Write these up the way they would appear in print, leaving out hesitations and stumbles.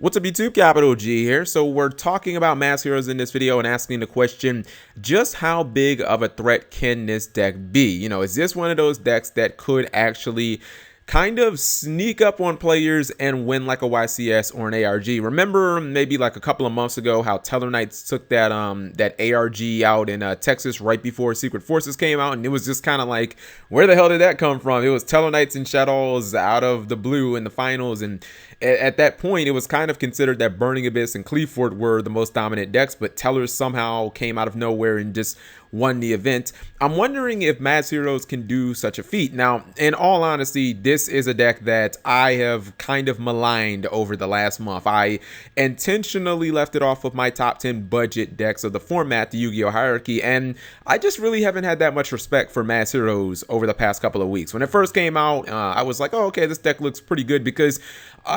What's up YouTube, Capital G here. So we're talking about Mass Heroes in this video and asking the question, just how big of a threat can this deck be? You know, is this one of those decks that could actually kind of sneak up on players and win like a YCS or an ARG? Remember maybe like a couple of months ago how Teller Knights took that ARG out in Texas right before Secret Forces came out, and it was just kind of like, where the hell did that come from? It was Teller Knights and Shadows out of the blue in the finals, and at that point, it was kind of considered that Burning Abyss and Cleefort were the most dominant decks, but Tellers somehow came out of nowhere and just won the event. I'm wondering if Mass Heroes can do such a feat. Now, in all honesty, this is a deck that I have kind of maligned over the last month. I intentionally left it off of my top 10 budget decks of the format, the Yu-Gi-Oh! Hierarchy, and I just really haven't had that much respect for Mass Heroes over the past couple of weeks. When it first came out, I was like, oh, okay, this deck looks pretty good because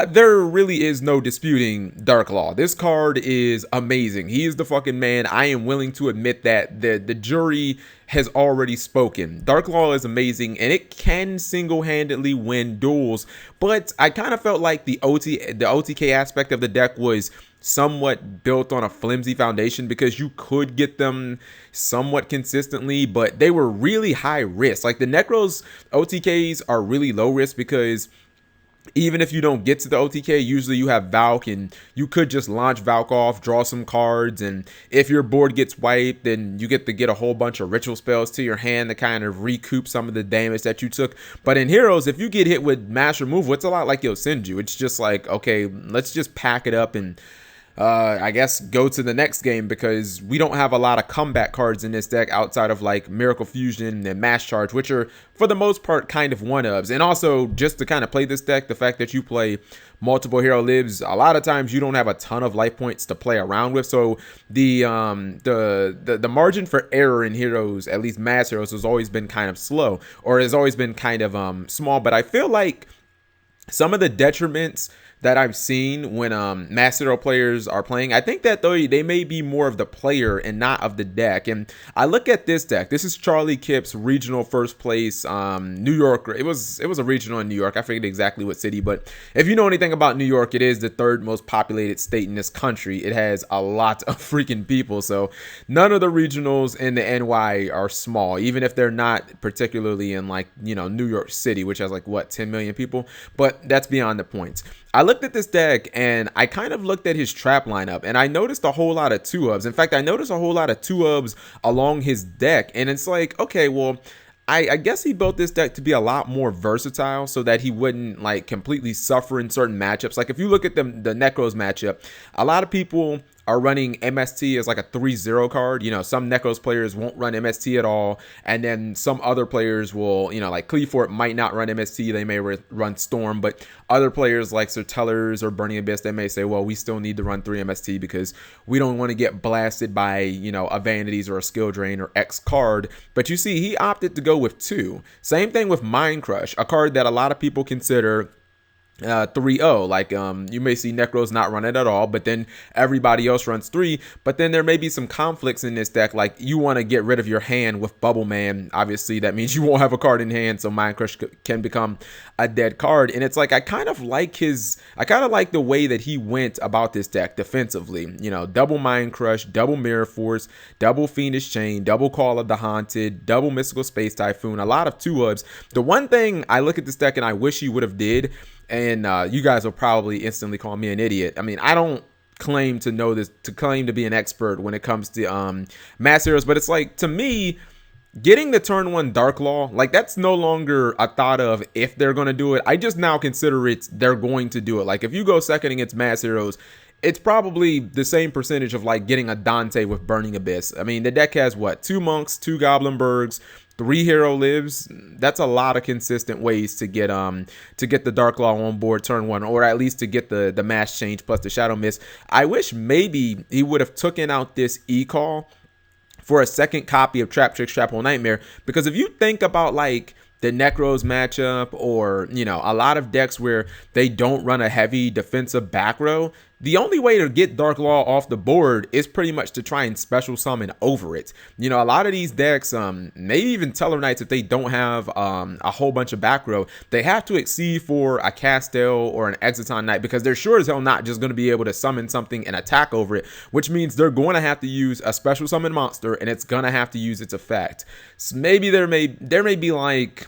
there really is no disputing Dark Law. This card is amazing. He is the fucking man. I am willing to admit that the jury has already spoken. Dark Law is amazing, and it can single-handedly win duels, but I kind of felt like the OTK aspect of the deck was somewhat built on a flimsy foundation because you could get them somewhat consistently, but they were really high risk. Like the Necros OTKs are really low risk because even if you don't get to the OTK, usually you have Valk and you could just launch Valk off, draw some cards, and if your board gets wiped, then you get to get a whole bunch of ritual spells to your hand to kind of recoup some of the damage that you took. But in Heroes, if you get hit with mass removal, it's a lot like Yosenju. It's just like, okay, let's just pack it up and I guess go to the next game, because we don't have a lot of comeback cards in this deck outside of like Miracle Fusion and Mass Charge, which are for the most part kind of one-ups. And also, just to kind of play this deck, the fact that you play multiple hero lives, a lot of times you don't have a ton of life points to play around with. So the margin for error in Heroes, at least Mass Heroes, has always been kind of slow, or has always been kind of small. But I feel like some of the detriments that I've seen when Mass Hero players are playing, I think that though they may be more of the player and not of the deck. And I look at this deck. This is Charlie Kip's regional first place, New York. It was a regional in New York. I forget exactly what city, but if you know anything about New York, it is the third most populated state in this country. It has a lot of freaking people. So none of the regionals in the NY are small, even if they're not particularly in like, you know, New York City, which has like what, 10 million people. But that's beyond the point. I looked at this deck and I kind of looked at his trap lineup, and I noticed a whole lot of 2-ubs. In fact, I noticed a whole lot of 2-ubs along his deck, and it's like, okay, well, I guess he built this deck to be a lot more versatile so that he wouldn't like completely suffer in certain matchups. Like if you look at the Necros matchup, a lot of people are running MST as like a 3-0 card. You know, some Necros players won't run MST at all, and then some other players will, you know, like Cleefort might not run MST, they may run Storm, but other players like Sir Tellers or Burning Abyss, they may say, well, we still need to run 3 MST because we don't want to get blasted by, you know, a Vanities or a Skill Drain or X card. But you see, he opted to go with 2. Same thing with Mind Crush, a card that a lot of people consider 3-0. Like you may see Necros not run it at all, but then everybody else runs 3. But then there may be some conflicts in this deck, like you want to get rid of your hand with Bubble Man. Obviously that means you won't have a card in hand, so Mind Crush can become a dead card. And it's like I kind of like the way that he went about this deck defensively. You know, double Mind Crush, double Mirror Force, double Fiendish Chain, double Call of the Haunted, double Mystical Space Typhoon, a lot of 2-ubs. The one thing I look at this deck and I wish he would have did, and you guys will probably instantly call me an idiot. I mean, I don't claim to know this, to claim to be an expert when it comes to Mass Heroes, but it's like, to me, getting the turn 1 Dark Law, like that's no longer a thought of if they're going to do it. I just now consider it they're going to do it. Like if you go second against Mass Heroes, it's probably the same percentage of like getting a Dante with Burning Abyss. I mean, the deck has what, 2 Monks, 2 Goblinbergs, 3 Hero Lives. That's a lot of consistent ways to get the Dark Law on board turn 1, or at least to get the Mass Change plus the Shadow Mist. I wish maybe he would have taken out this E-Call for a second copy of Trap Trick Trap Hole Nightmare, because if you think about like the Necros matchup, or, you know, a lot of decks where they don't run a heavy defensive back row, the only way to get Dark Law off the board is pretty much to try and special summon over it. You know, a lot of these decks, maybe even Teller Knights, if they don't have a whole bunch of back row, they have to exceed for a Castel or an Exiton Knight, because they're sure as hell not just going to be able to summon something and attack over it, which means they're going to have to use a special summon monster, and it's going to have to use its effect. So maybe there may be like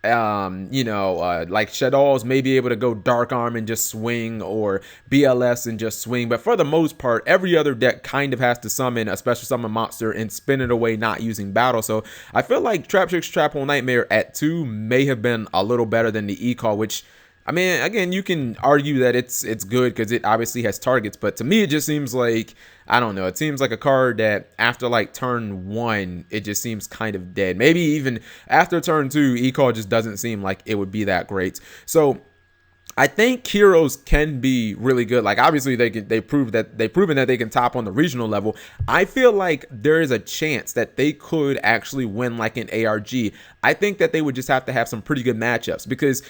like Shadows may be able to go Dark Arm and just swing, or BLS and just swing, but for the most part, every other deck kind of has to summon a special summon monster and spin it away not using battle. So I feel like Traptrix Trap Hole Nightmare at 2 may have been a little better than the E-Call, which, I mean, again, you can argue that it's good because it obviously has targets, but to me it just seems like, I don't know, it seems like a card that after like turn 1, it just seems kind of dead. Maybe even after turn 2, E-Call just doesn't seem like it would be that great. So I think heroes can be really good. Like, obviously they've proven that they can top on the regional level. I feel like there is a chance that they could actually win like an ARG. I think that they would just have to have some pretty good matchups, because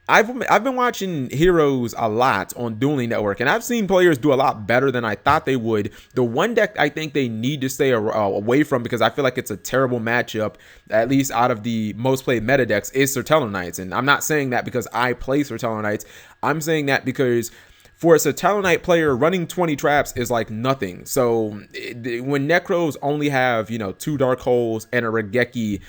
I've been watching heroes a lot on Dueling Network, and I've seen players do a lot better than I thought they would. The one deck I think they need to stay away from, because I feel like it's a terrible matchup, at least out of the most played meta decks, is Serteller Knights. And I'm not saying that because I play Serteller Knights. I'm saying that because for a Serteller Knight player, running 20 traps is like nothing. So when Necros only have, 2 Dark Holes and a Regeki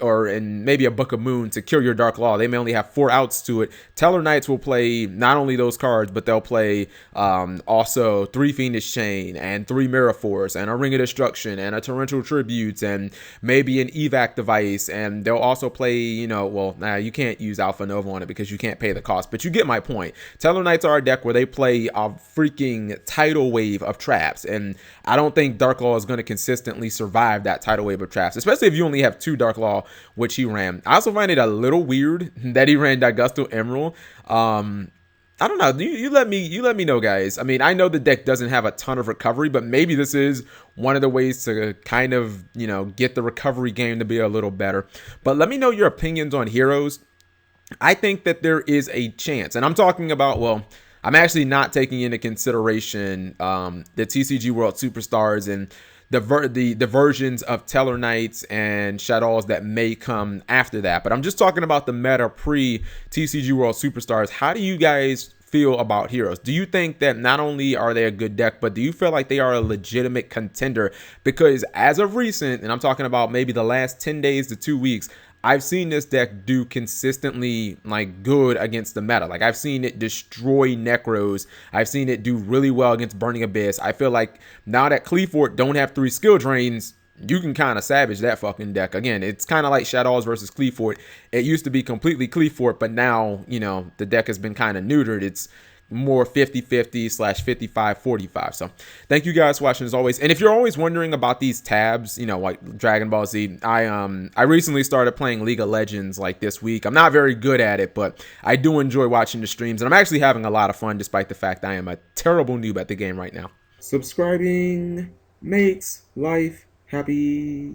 and maybe a Book of Moon to kill your Dark Law, they may only have 4 outs to it. Teller Knights will play not only those cards, but they'll play also 3 Fiendish Chain and 3 Mirror Force and a Ring of Destruction and a Torrential Tributes and maybe an evac device. And they'll also play, you can't use Alpha Nova on it because you can't pay the cost, but you get my point. Teller Knights are a deck where they play a freaking tidal wave of traps, and I don't think Dark Law is going to consistently survive that tidal wave of traps, especially if you only have 2 Dark Law, which he ran. I also find it a little weird that he ran Daigusto Emerald. I don't know. You let me know, guys. I mean, I know the deck doesn't have a ton of recovery, but maybe this is one of the ways to kind of, get the recovery game to be a little better. But let me know your opinions on heroes. I think that there is a chance, and I'm talking about, well, I'm actually not taking into consideration the TCG World Superstars and the versions of Teller Knights and Shadows that may come after that. But I'm just talking about the meta pre-TCG World Superstars. How do you guys feel about heroes? Do you think that not only are they a good deck, but do you feel like they are a legitimate contender? Because as of recent, and I'm talking about maybe the last 10 days to 2 weeks, I've seen this deck do consistently like good against the meta. Like, I've seen it destroy Necros. I've seen it do really well against Burning Abyss. I feel like now that Cleafort don't have 3 skill drains, you can kind of savage that fucking deck. Again, it's kind of like Shadows versus Cleafort. It used to be completely Cleafort, but now, the deck has been kind of neutered. It's more 50-50 / 55-45. So thank you guys for watching as always. And if you're always wondering about these tabs, like Dragon Ball Z, I recently started playing League of Legends like this week. I'm not very good at it, but I do enjoy watching the streams, and I'm actually having a lot of fun despite the fact I am a terrible noob at the game right now. Subscribing makes life happy.